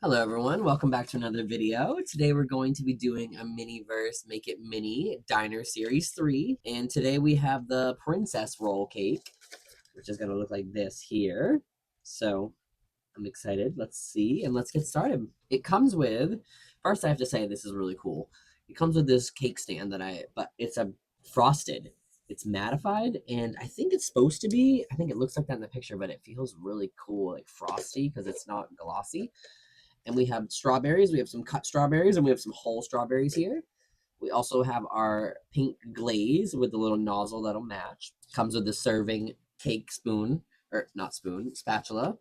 Hello everyone, welcome back to another video. Today we're going to be doing a Miniverse Make It Mini Diner Series 3. And today we have the princess roll cake, which is going to look like this here. So I'm excited. Let's see and let's get started. It comes with, first I have to say this is really cool. It comes with this cake stand but it's a frosted. It's mattified and I think it's supposed to be, I think it looks like that in the picture, but it feels really cool, like frosty because it's not glossy. And we have strawberries. We have some cut strawberries and we have some whole strawberries here. We also have our pink glaze with the little nozzle that'll match. Comes with the serving cake spoon, or not spoon, spatula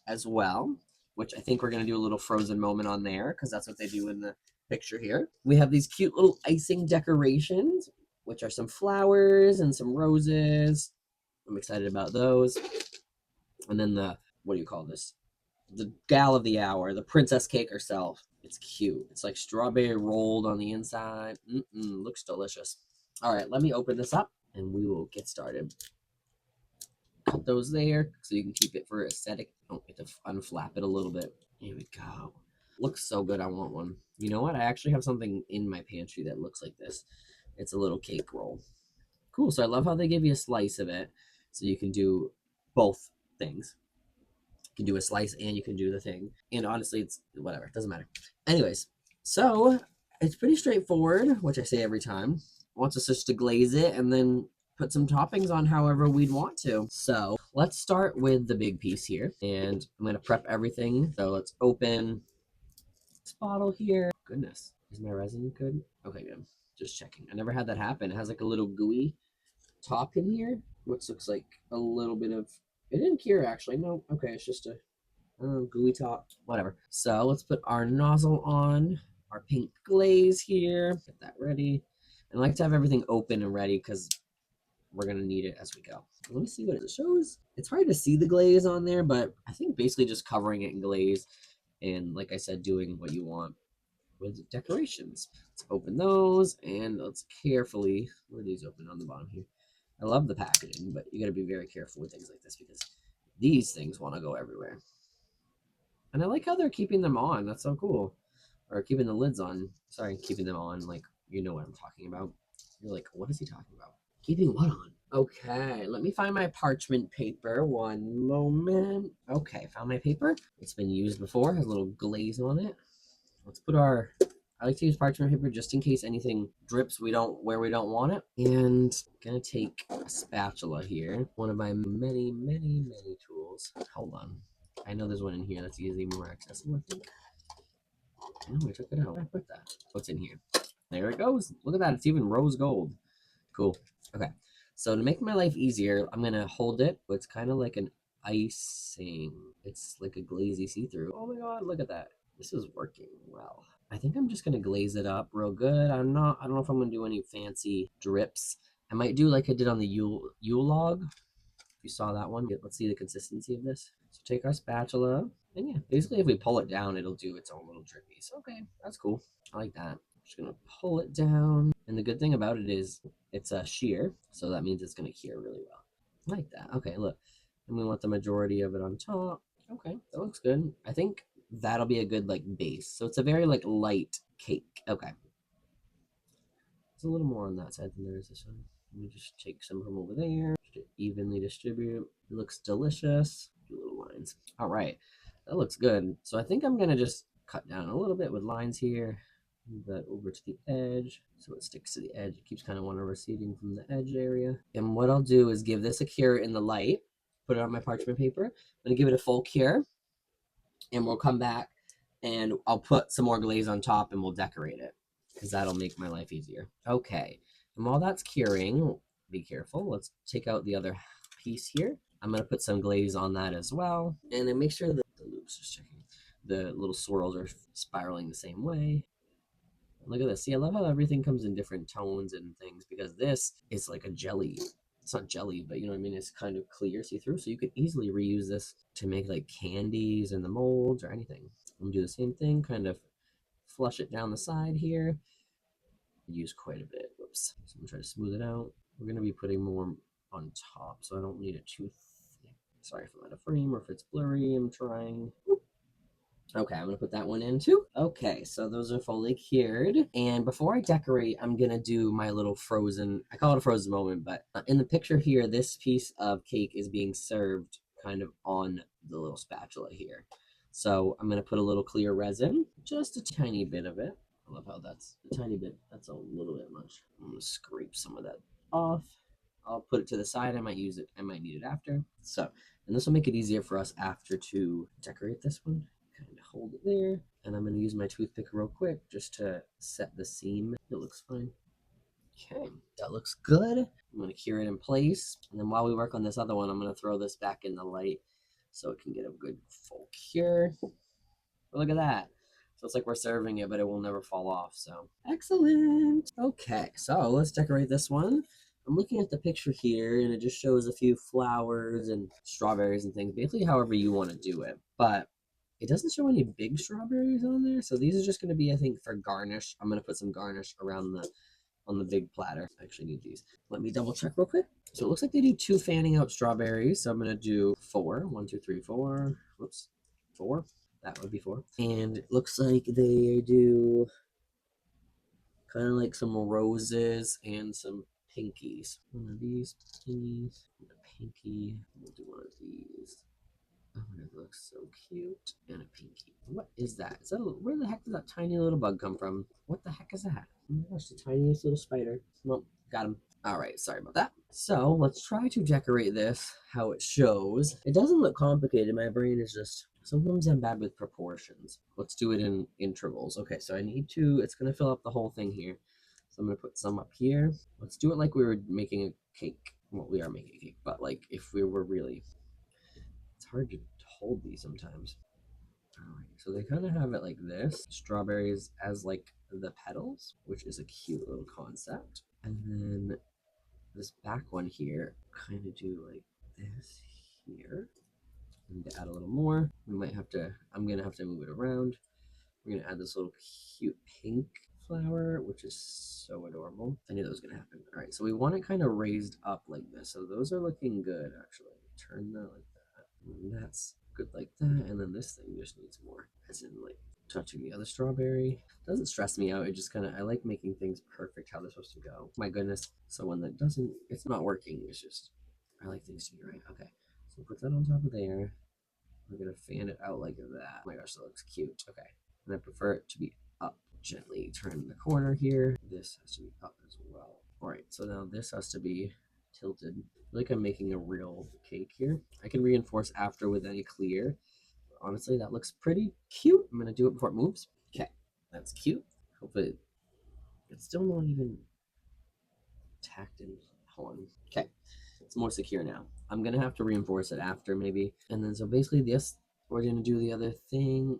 as well, which I think we're going to do a little frozen moment on there because that's what they do in the picture here. We have these cute little icing decorations, which are some flowers and some roses. I'm excited about those. And then what do you call this? The gal of the hour, the princess cake herself. It's cute. It's like strawberry rolled on the inside. Looks delicious. All right, let me open this up and we will get started. Put those there so you can keep it for aesthetic. Don't get to unflap it a little bit. Here we go. Looks so good. I want one. You know what? I actually have something in my pantry that looks like this. It's a little cake roll. Cool. So I love how they give you a slice of it so you can do both things. You can do a slice and you can do the thing. And honestly, it's whatever. It doesn't matter. Anyways, so it's pretty straightforward, which I say every time. Wants us just to glaze it and then put some toppings on however we'd want to. So let's start with the big piece here. And I'm going to prep everything. So let's open this bottle here. Goodness. Is my resin good? Okay, good. Just checking. I never had that happen. It has like a little gooey top in here, which looks like a little bit of, it didn't cure actually. No, okay, it's just a gooey top, whatever. So let's put our nozzle on, our pink glaze here, get that ready. And I like to have everything open and ready because we're gonna need it as we go. Let me see what it shows. It's hard to see the glaze on there, but I think basically just covering it in glaze and like I said, doing what you want with decorations. Let's open those and let's carefully, where are these open on the bottom here? I love the packaging, but you got to be very careful with things like this because these things want to go everywhere. And I like how they're keeping them on. That's so cool. Or keeping the lids on. Sorry, keeping them on. Like, you know what I'm talking about. You're like, what is he talking about? Keeping what on? Okay, let me find my parchment paper. One moment. Okay, found my paper. It's been used before. Has a little glaze on it. Let's put our, I like to use parchment paper just in case anything drips where we don't want it. And I'm gonna take a spatula here, one of my many tools. Hold on, I know there's one in here that's easily more accessible. I think. No, I took it out. Where did I put that? What's in here? There it goes. Look at that. It's even rose gold. Cool. Okay. So to make my life easier, I'm gonna hold it. It's kind of like an icing. It's like a glazy see-through. Oh my god, look at that. This is working well. I think I'm just gonna glaze it up real good. I don't know if I'm gonna do any fancy drips. I might do like I did on the Yule log. If you saw that one, let's see the consistency of this. So take our spatula, and yeah, basically if we pull it down, it'll do its own little drippies. Okay, that's cool. I like that. Just gonna pull it down. And the good thing about it is it's a shear, so that means it's gonna cure really well. I like that. Okay, look. And we want the majority of it on top. Okay, that looks good. I think that'll be a good like base. So it's a very like light cake. Okay. There's a little more on that side than there is this one. Let me just take some from over there. Just evenly distribute. It looks delicious. Do little lines. All right, that looks good. So I think I'm gonna just cut down a little bit with lines here. Move that over to the edge so it sticks to the edge. It keeps kind of one receding from the edge area. And what I'll do is give this a cure in the light. Put it on my parchment paper. I'm gonna give it a full cure, and we'll come back and I'll put some more glaze on top and we'll decorate it because that'll make my life easier. Okay, and while that's curing, be careful. Let's take out the other piece here. I'm gonna put some glaze on that as well, and then make sure that the loops, just checking, the little swirls are spiraling the same way. Look at this. See, I love how everything comes in different tones and things because this is like a jelly. It's not jelly, but you know what I mean? It's kind of clear, see-through, so you could easily reuse this to make like candies in the molds or anything. I'm gonna do the same thing, kind of flush it down the side here. Use quite a bit. Whoops. So I'm gonna try to smooth it out. We're gonna be putting more on top, so I don't need it too thick. Sorry if I'm out of frame or if it's blurry. I'm trying. Okay, I'm gonna put that one in too. Okay, so those are fully cured. And before I decorate, I'm gonna do my little frozen, I call it a frozen moment, but in the picture here, this piece of cake is being served kind of on the little spatula here. So I'm gonna put a little clear resin, just a tiny bit of it. I love how that's a tiny bit, that's a little bit much. I'm gonna scrape some of that off. I'll put it to the side. I might use it, I might need it after. So, and this will make it easier for us after to decorate this one. Kind of hold it there. And I'm going to use my toothpick real quick just to set the seam. It looks fine. Okay, that looks good. I'm going to cure it in place. And then while we work on this other one, I'm going to throw this back in the light so it can get a good full cure. But look at that. So it's like we're serving it, but it will never fall off. So excellent. Okay, so let's decorate this one. I'm looking at the picture here, and it just shows a few flowers and strawberries and things, basically however you want to do it. But it doesn't show any big strawberries on there, so these are just going to be, I think, for garnish. I'm going to put some garnish around the on the big platter. I actually need these. Let me double check real quick. So it looks like they do 2 fanning out strawberries. So I'm going to do 4. 1, 2, 3, 4. Whoops. 4. That would be 4. And it looks like they do kind of like some roses and some pinkies. One of these pinkies, and a pinky. We'll do one of these. Oh, it looks so cute. And a pinky. What is that? Is that where the heck did that tiny little bug come from? What the heck is that? Oh my gosh, the tiniest little spider. Well, got him. All right, sorry about that. So let's try to decorate this how it shows. It doesn't look complicated. My brain is just, sometimes I'm bad with proportions. Let's do it in intervals. Okay, so I need to, it's going to fill up the whole thing here. So I'm going to put some up here. Let's do it like we were making a cake. Well, we are making a cake, but like if we were really, it's hard to hold these sometimes. All right, so they kind of have it like this, strawberries as like the petals, which is a cute little concept. And then this back one here, kind of do like this here. And to add a little more, we might have to, I'm gonna have to move it around. We're gonna add this little cute pink flower, which is so adorable. I knew that was gonna happen. All right, so we want it kind of raised up like this. So those are looking good, actually. Turn that like that. And that's good like that. And then this thing just needs more, as in like touching the other strawberry. Doesn't stress me out. It just kind of, I like making things perfect how they're supposed to go. My goodness. So when that doesn't, it's not working. It's just, I like things to be right. Okay. So put that on top of there. We're gonna fan it out like that. Oh my gosh, that looks cute. Okay. And I prefer it to be up. Gently turn the corner here. This has to be up as well. All right, so now this has to be tilted. Like I'm making a real cake here. I can reinforce after with any clear. Honestly, that looks pretty cute. I'm gonna do it before it moves. Okay, that's cute. Hopefully, it's still not even tacked in. Hold on. Okay, it's more secure now. I'm gonna have to reinforce it after maybe. And then so basically this, we're gonna do the other thing.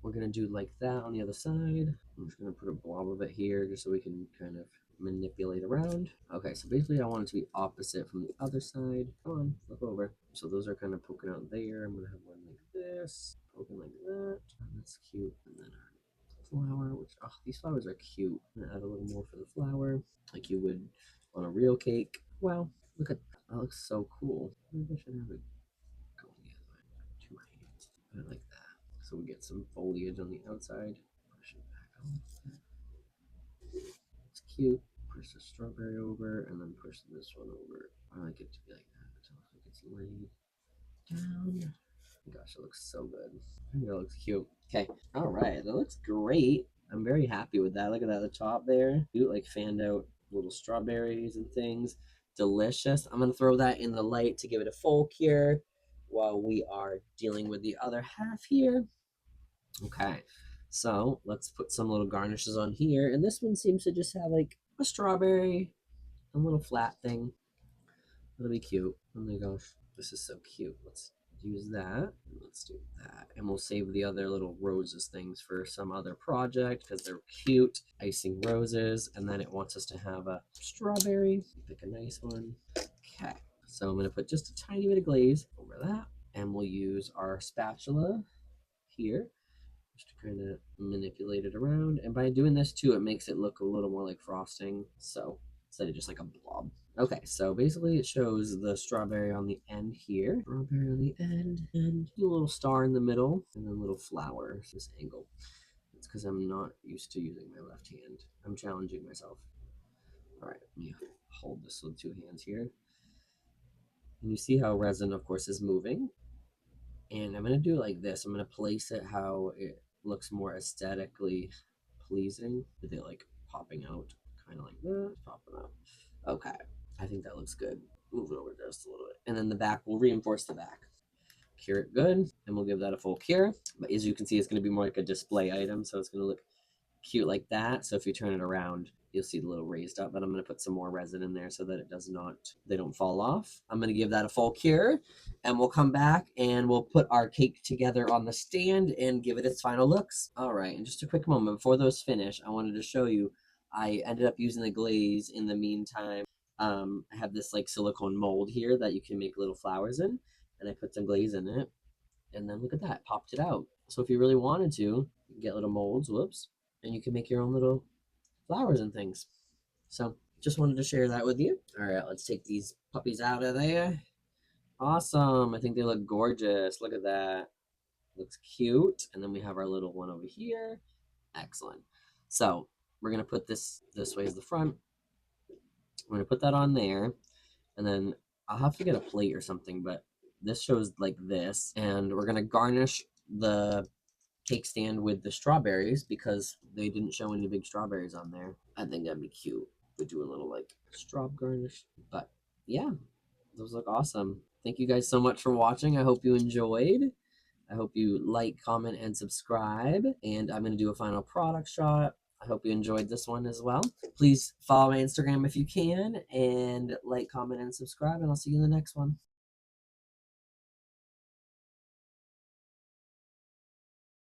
We're gonna do like that on the other side. I'm just gonna put a blob of it here just so we can kind of manipulate around. Okay, so basically I want it to be opposite from the other side. Come on, flip over. So those are kind of poking out there. I'm gonna have one like this, poking like that. That's cute. And then our flower, which, oh, these flowers are cute. I'm gonna add a little more for the flower, like you would on a real cake. Wow, look at that. That looks so cool. Maybe I should have it go the other way. Two hands. I like that. So we get some foliage on the outside. Push it back on. It's cute. Push the strawberry over and then push this one over. I like it to be like that. It looks like it's laid down. Gosh, it looks so good. I think that looks cute. Okay. All right. That looks great. I'm very happy with that. Look at that at the top there. Cute, like fanned out little strawberries and things. Delicious. I'm going to throw that in the light to give it a full cure while we are dealing with the other half here. Okay, so let's put some little garnishes on here. And this one seems to just have like a strawberry, a little flat thing. That'll be cute. Oh my gosh, this is so cute. Let's use that. Let's do that. And we'll save the other little roses things for some other project because they're cute. Icing roses. And then it wants us to have a strawberry. Pick a nice one. Okay, so I'm going to put just a tiny bit of glaze over that. And we'll use our spatula here just to kind of manipulate it around. And by doing this too, it makes it look a little more like frosting. So instead of just like a blob. Okay, so basically it shows the strawberry on the end here, strawberry on the end, and a little star in the middle, and then little flowers, this angle. It's because I'm not used to using my left hand. I'm challenging myself. All right, let me hold this with two hands here. And you see how resin, of course, is moving. And I'm going to do it like this. I'm going to place it how it looks more aesthetically pleasing. With it like popping out, kind of like that, popping out. Okay, I think that looks good. Move it over just a little bit. And then the back, we'll reinforce the back. Cure it good, and we'll give that a full cure. But as you can see, it's going to be more like a display item, so it's going to look cute like that. So if you turn it around, you'll see the little raised up, but I'm going to put some more resin in there so that it does not, they don't fall off. I'm going to give that a full cure, and we'll come back and we'll put our cake together on the stand and give it its final looks. All right, and just a quick moment before those finish, I wanted to show you, I ended up using the glaze in the meantime. I have this like silicone mold here that you can make little flowers in, and I put some glaze in it, and then look at that, popped it out. So if you really wanted to, you can get little molds, whoops, and you can make your own little flowers and things. So just wanted to share that with you. All right, let's take these puppies out of there. Awesome. I think they look gorgeous. Look at that. Looks cute. And then we have our little one over here. Excellent. So we're going to put this way as the front. We're going to put that on there. And then I'll have to get a plate or something, but this shows like this. And we're going to garnish the cake stand with the strawberries because they didn't show any big strawberries on there. I think that'd be cute. We do a little like straw garnish. But yeah, those look awesome. Thank you guys so much for watching. I hope you enjoyed. I hope you like, comment, and subscribe. And I'm going to do a final product shot. I hope you enjoyed this one as well. Please follow my Instagram if you can, and like, comment, and subscribe, and I'll see you in the next one.